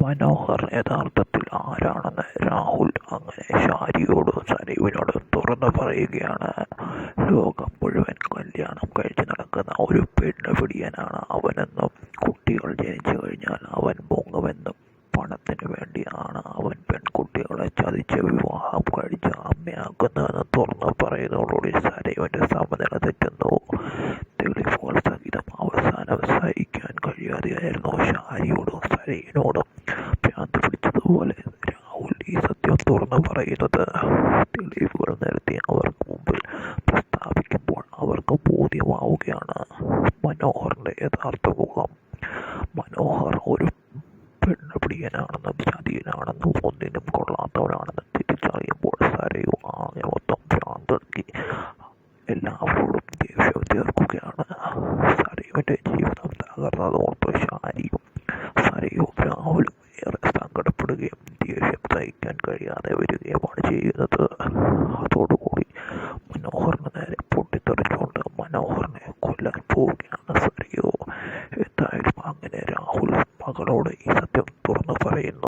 മനോഹർ യഥാർത്ഥത്തിൽ ആരാണെന്ന് രാഹുൽ അങ്ങനെ ഷാരിയോടും സനീപിനോടും തുറന്നു പറയുകയാണ്. ലോകം മുഴുവൻ കല്യാണം കഴിച്ച് നടക്കുന്ന ഒരു പെണ്ണുപിടിയനാണ് അവനെന്നും, കുട്ടികൾ ജനിച്ചു കഴിഞ്ഞാൽ അവൻ മുങ്ങുമെന്നും, പണത്തിന് വേണ്ടിയാണ് അവൻ പെൺകുട്ടികളെ ചതിച്ച് വിവാഹം കഴിച്ച് അമ്മയാക്കുന്നതെന്ന് തുറന്നു പറയുന്നതോടുകൂടി സനീപിന്റെ സമനില തെറ്റുന്നു. തെളിവുകൾ സഹിതം അവസാനം സഹിക്കാൻ കഴിയാതെയായിരുന്നു ഷാരിയോടും സനീപിനോടും ഭ്രാന്ത് പിടിച്ചതുപോലെ രാഹുൽ ഈ സത്യം തുറന്നു പറയുന്നത്. തെളിവുകൾ നിരത്തി അവർക്ക് മുമ്പിൽ പ്രസ്താവിക്കുമ്പോൾ അവർക്ക് ബോധ്യമാവുകയാണ് മനോഹറിന്റെ യഥാർത്ഥ മുഖം. മനോഹർ ഒരു പെണ്ണുപിടിയനാണെന്നും ചതിയനാണെന്നും ഒന്നിനും കൊള്ളാത്തവനാണെന്നും തിരിച്ചറിയുമ്പോൾ സരയു ആകെ മൊത്തം ഭ്രാന്തർക്ക് എല്ലാവരോടും ദേഷ്യം തീർക്കുകയാണ്. സരയുവിന്റെ ജീവിതം തകർന്നതോർത്ത് ഷാരിയും സരയും രാഹുലും ഏറെ സങ്കടപ്പെടുകയും ദേഷ്യം സഹിക്കാൻ കഴിയാതെ വരികയുമാണ് ചെയ്യുന്നത്. അതോടുകൂടി മനോഹറിന് നേരെ പൊട്ടിത്തെറിച്ചുകൊണ്ട് മനോഹറിനെ കൊല്ലാൻ പോവുകയാണ് സരയു. എന്തായാലും അങ്ങനെ രാഹുൽ മകളോട് ഈ